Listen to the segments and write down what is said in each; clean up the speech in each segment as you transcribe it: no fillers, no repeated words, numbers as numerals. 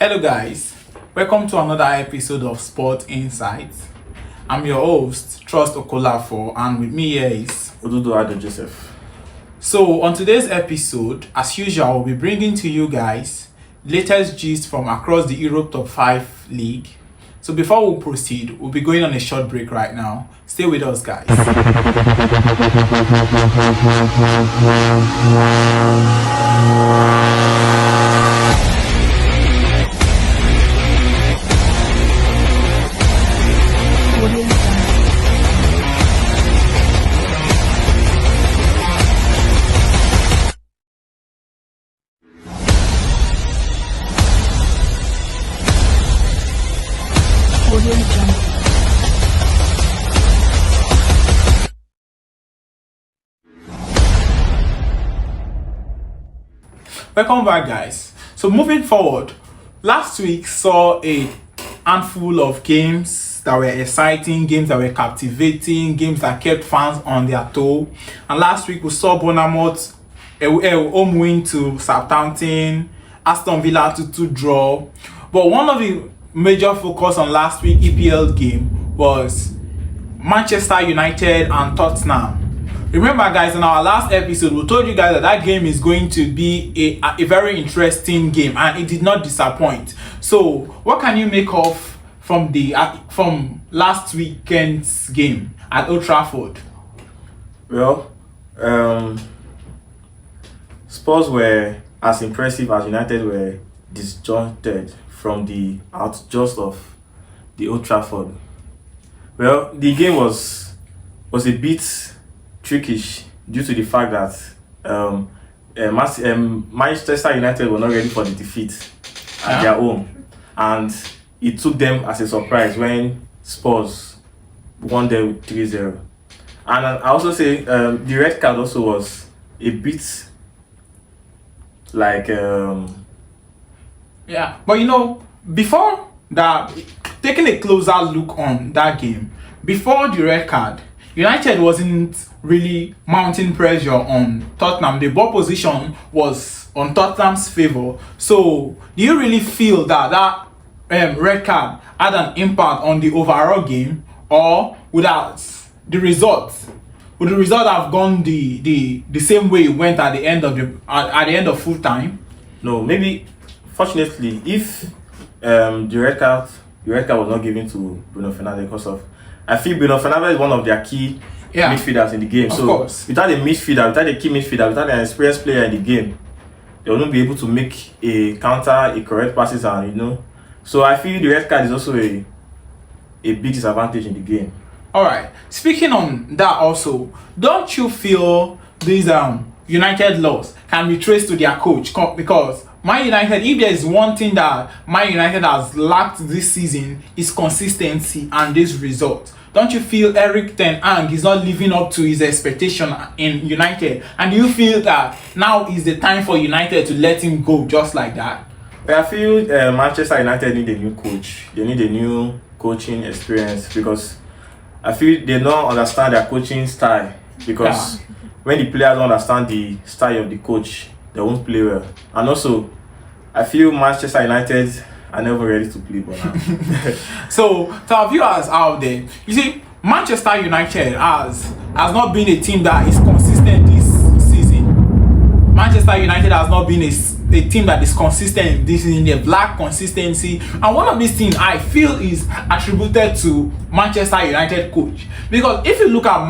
Hello guys, welcome to another episode of Sport Insights. I'm your host, Trust Okolafo, and with me here is Odudu Ado Joseph. So on today's episode, as usual, we'll be bringing to you guys latest gist from across the Europe Top 5 League. So before we proceed, we'll be going on a short break right now. Stay with us guys. Welcome back guys. So moving forward, last week saw a handful of games that were exciting, games that were captivating, games that kept fans on their toe. And last week we saw Bournemouth a home win to Southampton, Aston Villa 2-2 draw. But one of the major focus on last week EPL game was Manchester United and Tottenham. Remember guys, in our last episode we told you guys that game is going to be a very interesting game, and it did not disappoint. So what can you make of from last weekend's game at Old Trafford? Well, Spurs were as impressive as United were disjointed from the outjust of the Old Trafford. Well, the game was a bit trickish due to the fact that Manchester United were not ready for the defeat at their home, and it took them as a surprise when Spurs won them 3-0. And I also say the red card also was a bit like but before that, taking a closer look on that game, before the red card, United wasn't really mounting pressure on Tottenham. The ball position was on Tottenham's favor. So do you really feel that red card had an impact on the overall game, or would the result have gone the same way it went at the end of full time? No, maybe fortunately, if the red card was not given to Bruno Fernandes, because of I feel Bruno Fernandes is one of their key midfielders in the game. Of course. Without a key midfielder, without an experienced player in the game, they will not be able to make a correct passes, and So I feel the red card is also a big disadvantage in the game. Alright, speaking on that also, don't you feel these United loss can be traced to their coach? Because Man United, if there is one thing that Man United has lacked this season, is consistency and this result. Don't you feel Erik ten Hag is not living up to his expectation in United? And do you feel that now is the time for United to let him go just like that? I feel Manchester United need a new coach. They need a new coaching experience, because I feel they don't understand their coaching style. Because when the players don't understand the style of the coach, they won't play well. And also, I feel Manchester United are never ready to play ball now. So, to our viewers out there, you see, Manchester United has not been a team that is consistent this season. Manchester United has not been a team that is consistent this season. They lack consistency, and one of these things I feel is attributed to Manchester United coach. Because if you look at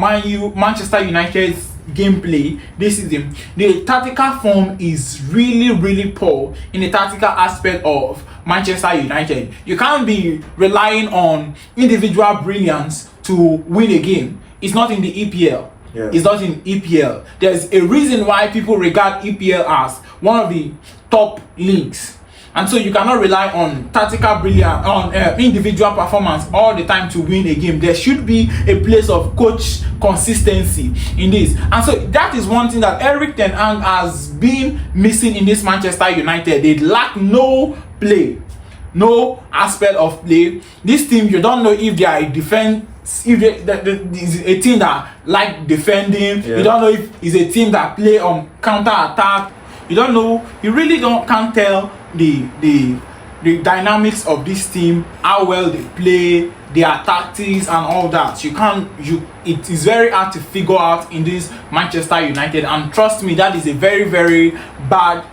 Manchester United's gameplay this season, the tactical form is really poor in the tactical aspect of Manchester United. You can't be relying on individual brilliance to win a game. It's not in the EPL. It's not in EPL. There's a reason why people regard EPL as one of the top leagues. And so you cannot rely on tactical brilliance, on individual performance all the time to win a game. There should be a place of coach consistency in this. And so that is one thing that Erik ten Hag has been missing in this Manchester United. They lack no play, no aspect of play. This team, you don't know if they are a defense, if is a team that like defending. You don't know if it's a team that play on counter attack. You don't know. You really can't tell the the dynamics of this team, how well they play, their tactics and all that. It is very hard to figure out in this Manchester United, and trust me, that is a very, very bad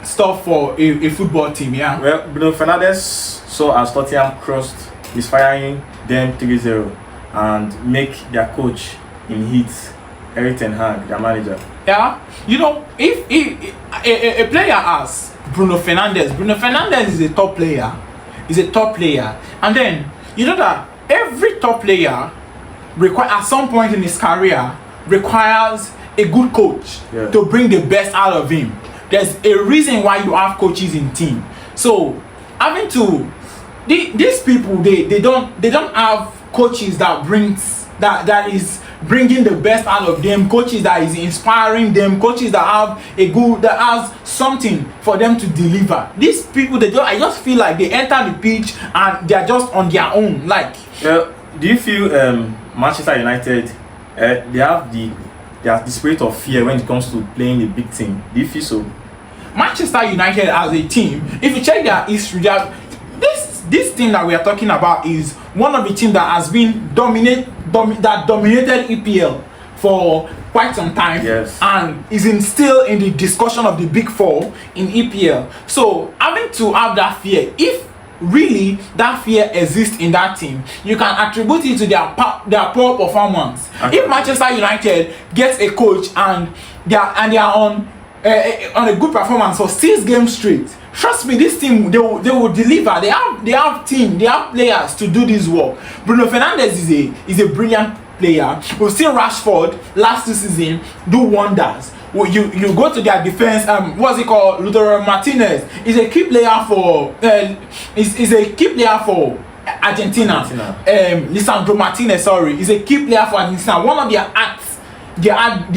stuff for a football team. Yeah. Well, Bruno Fernandes saw as Tottenham crossed, misfiring them 3-0 and make their coach in heat, Erik ten Hag, their manager. Yeah, you know, if a player as Bruno Fernandes is a top player, and then you know that every top player at some point in his career requires a good coach to bring the best out of him. There's a reason why you have coaches in team. So having to these people, they don't have coaches that is bringing the best out of them, coaches that is inspiring them, coaches that has something for them to deliver. These people, I just feel like they enter the pitch and they are just on their own. Like, do you feel Manchester United they have the spirit of fear when it comes to playing a big team? Do you feel so? Manchester United as a team, if you check their history, this team that we are talking about is one of the teams that has been dominated EPL for quite some time, and is still in the discussion of the big four in EPL. So having to have that fear, if really that fear exists in that team, you can attribute it to their poor performance. If Manchester United gets a coach and they are on a good performance for 6 games straight, trust me, this team, they will deliver. They have players to do this work. Bruno Fernandes is a brilliant player. We've seen Rashford last season do wonders. You go to their defense. What's it called? Lautaro Martinez is a key player for Argentina. Lisandro Martinez, is a key player for Argentina. One of their the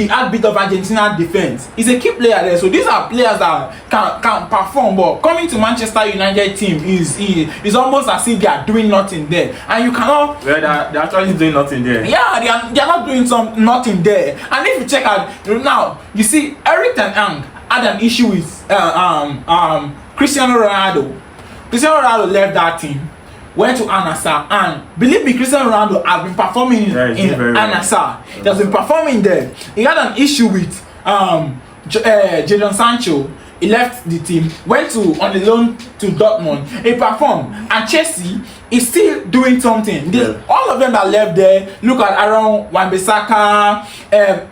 heartbeat of Argentina defense. He's a key player there. So these are players that can perform, but coming to Manchester United team is almost as if they are doing nothing there, and you cannot. Well, they're actually doing nothing there. Yeah, they are not doing nothing there. And if you check out now, you see Erik ten Hag had an issue with Cristiano Ronaldo. Cristiano Ronaldo left that team, went to Al-Nassr, and believe me, Cristiano Ronaldo has been performing in Al-Nassr. He has been performing there. He had an issue with Jadon Sancho. He left the team, went on a loan to Dortmund. He performed, and Chelsea is still doing something. All of them that left there, look at Aaron Wan-Bissaka,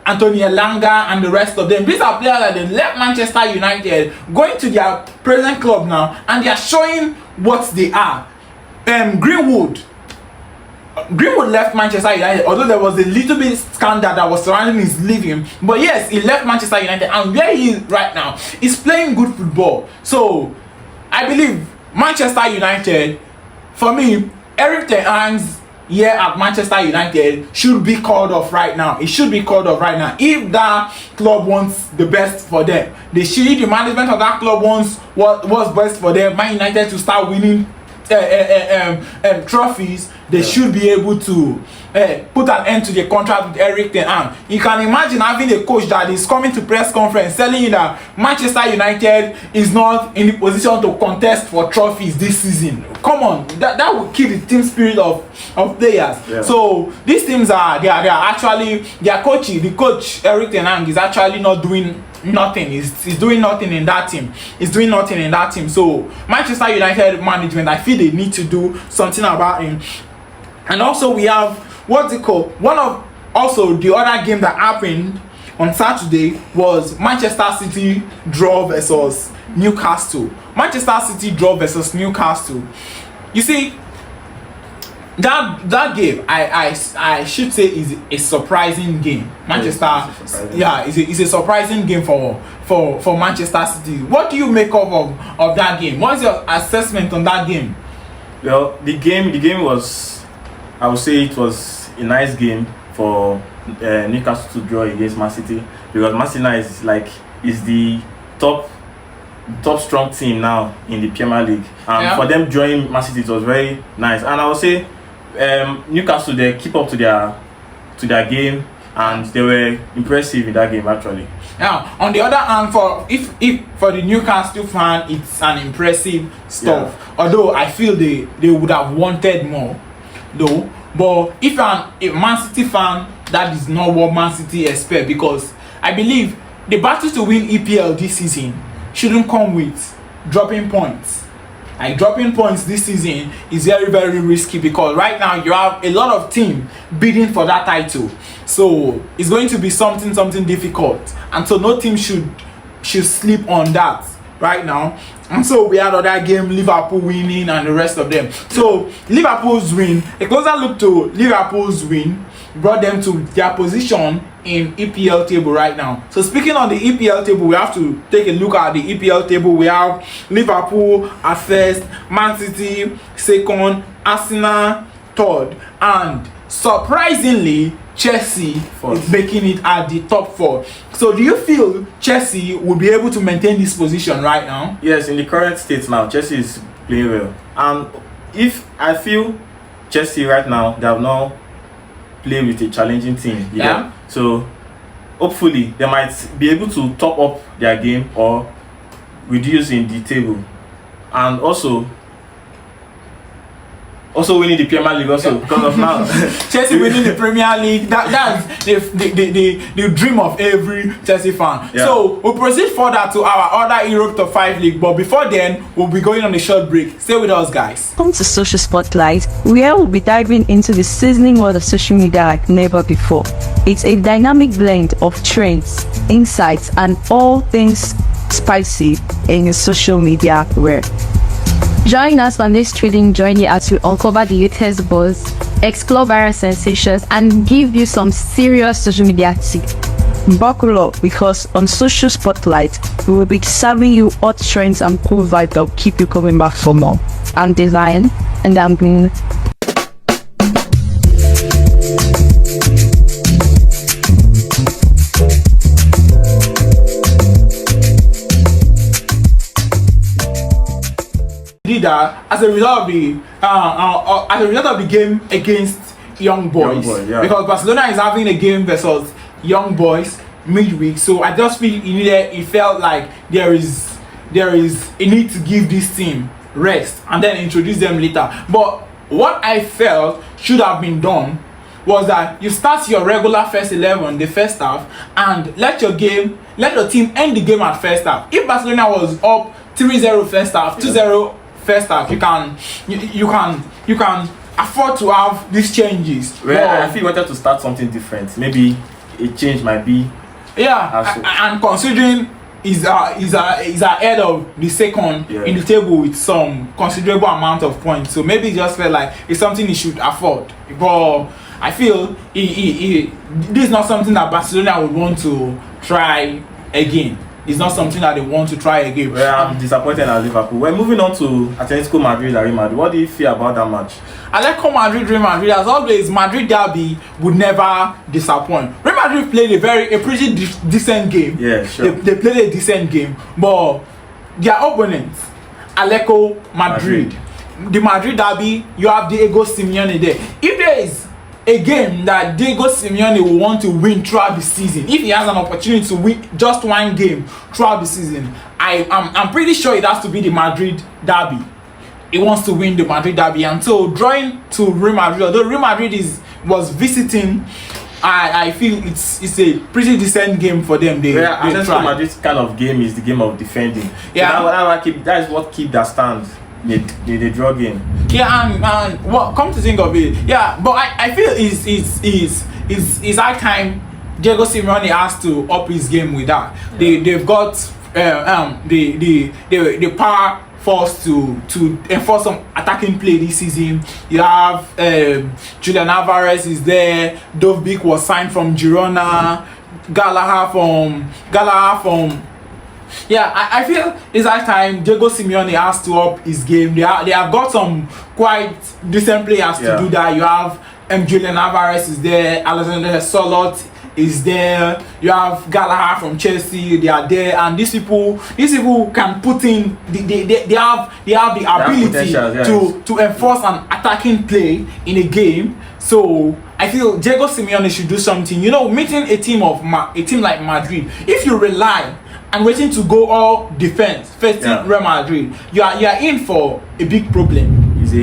Antonio Elanga, and the rest of them. These are players that they left Manchester United, going to their present club now, and they are showing what they are. Greenwood left Manchester United, although there was a little bit scandal that was surrounding his leaving. But yes, he left Manchester United, and where he is right now, he's playing good football. So I believe Manchester United, for me, Erik ten Hag's year at Manchester United should be called off right now. It should be called off right now. If that club wants the best for them, the management of that club wants what's best for them, Man United to start winning trophies, they should be able to put an end to the contract with Erik ten Hag. You can imagine having a coach that is coming to press conference telling you that Manchester United is not in the position to contest for trophies this season. Come on, that would kill the team spirit of players. So these teams they are actually the coach Erik ten Hag is actually not doing nothing. He's doing nothing in that team. So Manchester United management, I feel they need to do something about him. And also we have one of the other game that happened on Saturday was Manchester City draw versus Newcastle. You see, that game I should say is a surprising game. It's a surprising game for Manchester City. What do you make of that game? What's your assessment on that game? Well, the game was, I would say it was a nice game for Newcastle to draw against Man City, because Man City is the top strong team now in the Premier League, and for them drawing Man City, it was very nice. And I would say Newcastle, they keep up to their game. and they were impressive in that game actually. Now, on the other hand, for if for the Newcastle fan, it's an impressive stuff. Yeah. Although I feel they would have wanted more, though. But if you're a Man City fan, that is not what Man City expect, because I believe the battle to win EPL this season shouldn't come with dropping points. Like, dropping points this season is very, very risky, because right now you have a lot of teams bidding for that title. So it's going to be something difficult, and so no team should sleep on that right now. And so we had other game, Liverpool winning and the rest of them. So Liverpool's win, a closer look to Liverpool's win, brought them to their position in EPL table right now. So speaking on the EPL table, we have to take a look at the EPL table. We have Liverpool at first, Man City second, Arsenal third, and surprisingly Chelsea is making it at the top 4. So do you feel Chelsea will be able to maintain this position right now? Yes, in the current state now, Chelsea is playing well. And if I feel Chelsea right now, they have now played with a challenging team. Yeah. So hopefully they might be able to top up their game or reduce in the table. And also winning the Premier League also, because of now. Chelsea winning the Premier League, that's the dream of every Chelsea fan. Yeah. So we'll proceed further to our other Europe Top 5 league, but before then we'll be going on a short break. Stay with us, guys. Welcome to Social Spotlight, where we'll be diving into the sizzling world of social media like never before. It's a dynamic blend of trends, insights, and all things spicy in the social media world. Join us on this thrilling journey as we uncover the latest buzz, explore viral sensations, and give you some serious social media tips. Buckle up, because on Social Spotlight, we will be serving you hot trends and cool vibes that will keep you coming back for more. I'm Design, and I'm being That as a result of the game against Young Boys, yeah. Because Barcelona is having a game versus Young Boys midweek, so I just feel it felt like there is a need to give this team rest and then introduce them later. But what I felt should have been done was that you start your regular first 11 the first half and let your team end the game at first half. If Barcelona was up 3-0 first half, 2-0 first half, you can afford to have these changes. Well, I feel wanted to start something different. Maybe a change might be. Yeah, and considering is ahead of the second in the table with some considerable amount of points, so maybe it just felt like it's something he should afford. But I feel this is not something that Barcelona would want to try again. It's not something that they want to try again. Well, I'm disappointed at Liverpool. We're moving on to Atletico Madrid and Real Madrid. What do you feel about that match? Atletico Madrid, Real Madrid, as always, Madrid derby would never disappoint. Real Madrid played a pretty decent game. Yeah, sure. They played a decent game, but their opponents, Atletico Madrid, the Madrid derby, you have Diego Simeone there. If there is a game that Diego Simeone will want to win throughout the season, if he has an opportunity to win just one game throughout the season, I'm pretty sure it has to be the Madrid derby. He wants to win the Madrid derby, and so drawing to Real Madrid, although Real Madrid was visiting, I feel it's a pretty decent game for them. Atletico Madrid's kind of game is the game of defending. Yeah, so that is what keep their stand. The draw game. Yeah, and what come to think of it, yeah, but I feel it's high time Diego Simeone has to up his game with that. They've got the power force to enforce some attacking play this season. You have Julian Alvarez is there, Dovbyk was signed from Girona, Gallagher from yeah, I feel it's that time Diego Simeone has to up his game. They have got some quite decent players to do that. You have Julian Alvarez is there, Alexander Sørloth is there, you have Gallagher from Chelsea, they are there, and these people can put in they have the ability to enforce an attacking play in a game. So I feel Diego Simeone should do something. You know, meeting a team like Madrid, if you rely and waiting to go all defense, facing Real Madrid, you are in for a big problem. It's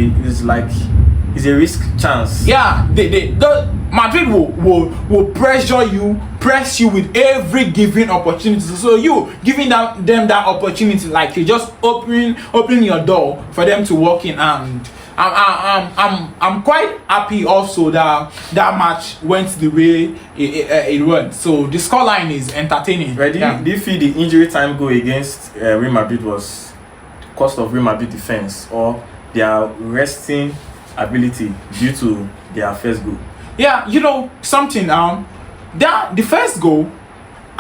a risk chance. Yeah, the Madrid will press you with every given opportunity. So you giving them that opportunity, like you just opening your door for them to walk in. And I'm quite happy also that match went the way it went. So the scoreline is entertaining. Right? Do you feel the injury time goal against Real Madrid was cost of Real Madrid defense, or their resting ability due to their first goal? Yeah, you know something. The first goal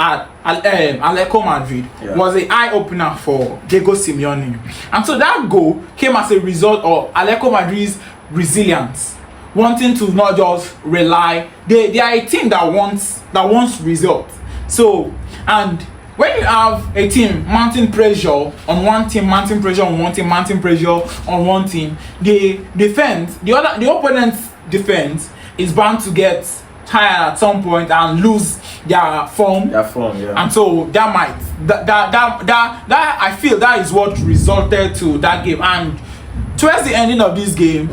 at Atletico Madrid was an eye opener for Diego Simeone, and so that goal came as a result of Atletico Madrid's resilience, wanting to not just rely. They are a team that wants results. So, and when you have a team mounting pressure on one team, mounting pressure on one team, mounting pressure on one team, the opponent's defense is bound to get tired at some point and lose their form. And so that I feel that is what resulted to that game. And towards the ending of this game,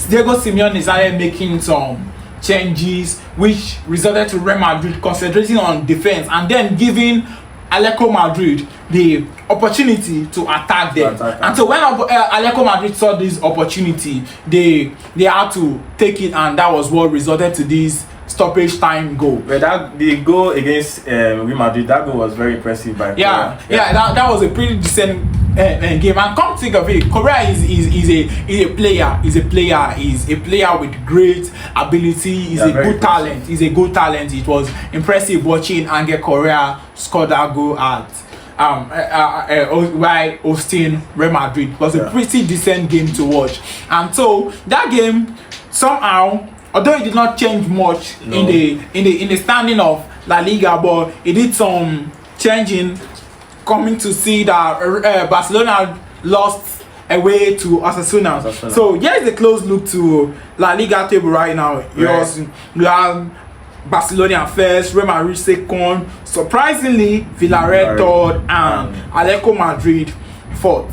Diego Simeone started making some changes, which resulted to Real Madrid concentrating on defense and then giving Atletico Madrid the opportunity to attack them. And so when Atletico Madrid saw this opportunity, they had to take it, and that was what resulted to this stoppage time goal. But the goal against Real Madrid, that goal was very impressive by Correa. That was a pretty decent game. And come think of it, Correa is a player with great ability. He's a good talent. It was impressive watching Angel Correa score that goal at while hosting Real Madrid. It was a pretty decent game to watch. And so that game somehow, although it did not change much in the standing of La Liga, but it did some changing, coming to see that Barcelona lost away to Osasuna. So here's a close look to La Liga table right now. You have Barcelona first, Real Madrid second, surprisingly Villarreal third, and Atletico Madrid fourth.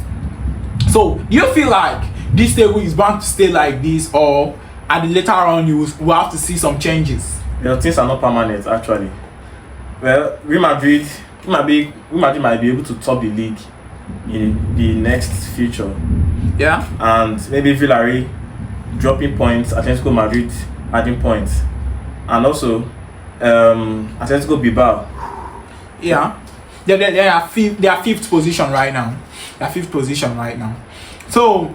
So do you feel like this table is bound to stay like this, or at the later on you will have to see some changes? Things are not permanent actually. Well, Real Madrid might be able to top the league in the next future. Yeah. And maybe Villarreal dropping points, Atletico Madrid adding points. And also Atletico Bilbao. Yeah. They are fifth position right now. So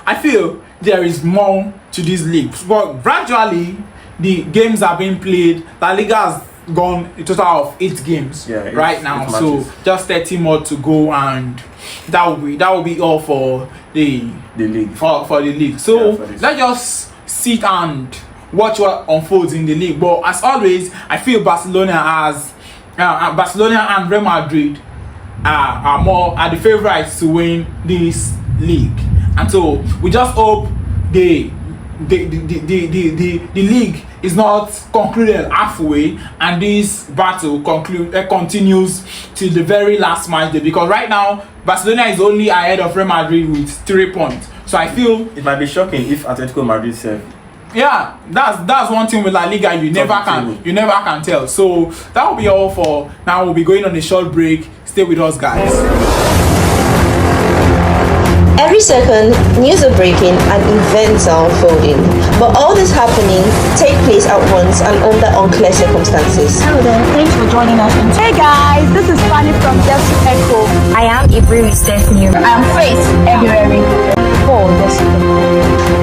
I feel there is more to this league. But gradually the games are being played. La Liga has gone a total of 8 games right now. So just 30 more to go, and that will be all for the league. For the league. So let's just sit and watch what unfolds in the league. But as always, I feel Barcelona and Real Madrid are the favorites to win this league. And so we just hope the league is not concluded halfway, and this battle continues till the very last match day, because right now Barcelona is only ahead of Real Madrid with 3 points. So I feel it might be shocking if Atletico Madrid serve. Yeah, that's one thing with La Liga, you never can tell. So that will be all for now. We'll be going on a short break. Stay with us, guys. Every second, news are breaking and events are unfolding. But all this happening take place at once and under unclear circumstances. Hello there, thanks for joining us. Hey guys, this is Fanny from Delta Echo. I am Ibri with Stephanie. I am Faith Ebireri.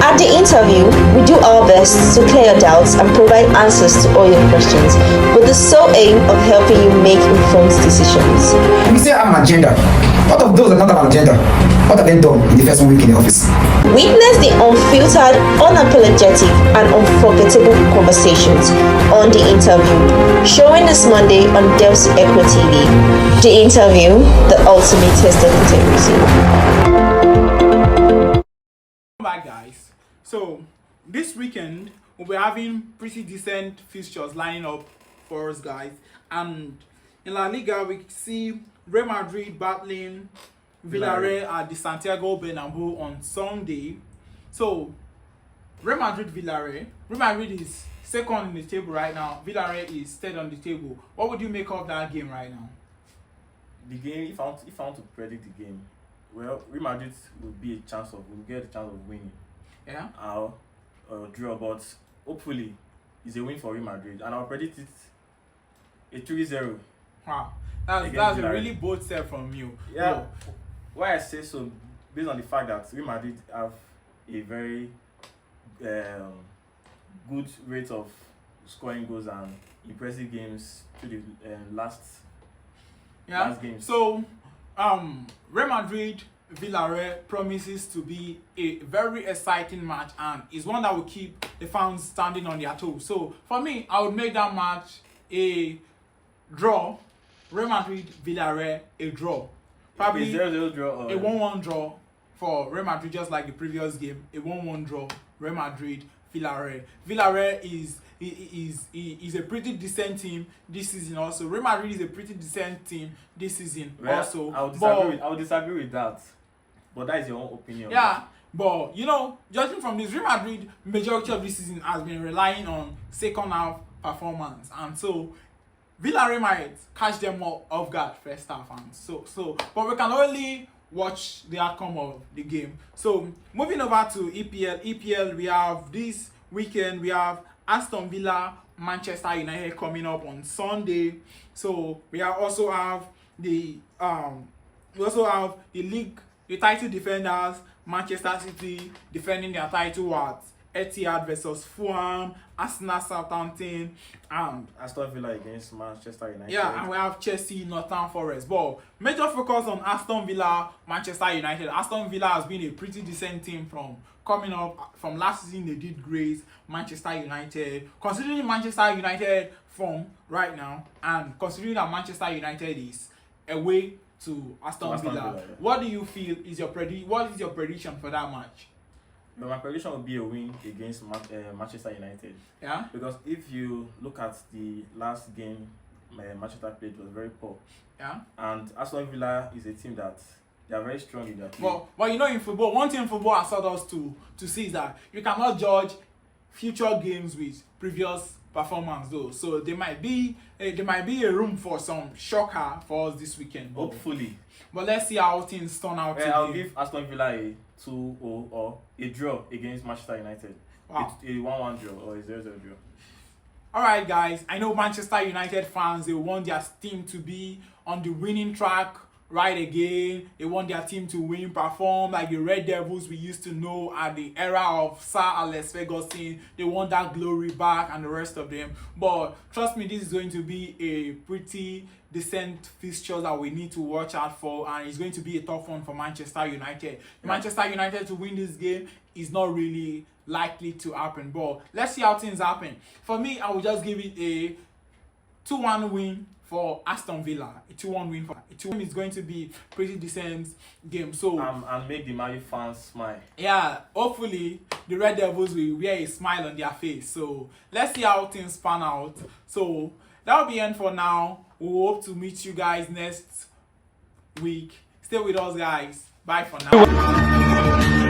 At the interview, we do our best to clear your doubts and provide answers to all your questions, with the sole aim of helping you make informed decisions. When you say I have an agenda, what of those that don't have an agenda? What have they done in the first 1 week in the office? Witness the unfiltered, unapologetic, and unforgettable conversations on The Interview, showing this Monday on Delta Echo TV. The Interview, the ultimate test of integrity. Back, guys. So this weekend we'll be having pretty decent fixtures lining up for us, guys. And in La Liga, we see Real Madrid battling Villarreal at the Santiago Bernabeu on Sunday. So Real Madrid is second in the table right now. Villarreal is third on the table. What would you make of that game right now? The game, if I want to predict the game, well, Real Madrid will get a chance of winning. Yeah. Or draw, but hopefully it's a win for Real Madrid, and I'll predict it a 3-0. Wow, that's a really bold step from you. Yeah. Bro. Why I say so, based on the fact that Real Madrid have a very good rate of scoring goals and impressive games to the last games. So Real Madrid Villarreal promises to be a very exciting match, and is one that will keep the fans standing on their toes. So for me, I would make that match a draw. Real Madrid Villarreal a draw. Probably a 0-0 draw or a 1-1 draw for Real Madrid, just like the previous game. A 1-1 draw. Real Madrid Villarreal. Villarreal is a pretty decent team this season also. Real Madrid is a pretty decent team this season also. I would disagree with that. But that is your own opinion. Yeah, but you know, judging from this, Real Madrid majority of this season has been relying on second half performance, and so Villarreal might catch them off guard first half, and so but we can only watch the outcome of the game. So moving over to EPL, we have this weekend, we have Aston Villa Manchester United coming up on Sunday. So we also have the league, the title defenders, Manchester City defending their title at Etihad versus Fulham, Arsenal Southampton, and Aston Villa against Manchester United. Yeah, and we have Chelsea Nottingham Forest. But major focus on Aston Villa Manchester United. Aston Villa has been a pretty decent team from coming up from last season. They did great. Manchester United, considering Manchester United form right now, and considering that Manchester United is away to Aston Villa, yeah. What do you feel is what is your prediction for that match? But my prediction would be a win against Manchester United. Yeah. Because if you look at the last game Manchester played, was very poor. Yeah. And Aston Villa is a team that they are very strong in their play. But you know, in football, one thing football has taught us to see is that you cannot judge future games with previous performance though. So there might be a room for some shocker for us this weekend. Hopefully. But let's see how things turn out today. I'll give Aston Villa a 2-0 or a draw against Manchester United. Wow. A 1-1 draw or a 0-0 draw. Alright guys, I know Manchester United fans, they want their team to be on the winning track right again. They want their team to win, perform like the Red Devils we used to know at the era of Sir Alex Ferguson. They want that glory back and the rest of them. But trust me, this is going to be a pretty decent fixture that we need to watch out for, and it's going to be a tough one for Manchester United. Manchester United to win this game is not really likely to happen, but let's see how things happen. For me, I will just give it a 2-1 win for Aston Villa. A 2-1 win for a 2-1 is going to be pretty decent game. So and make the Man U fans smile. Yeah, hopefully the Red Devils will wear a smile on their face. So let's see how things pan out. So that'll be end for now. We hope to meet you guys next week. Stay with us, guys. Bye for now.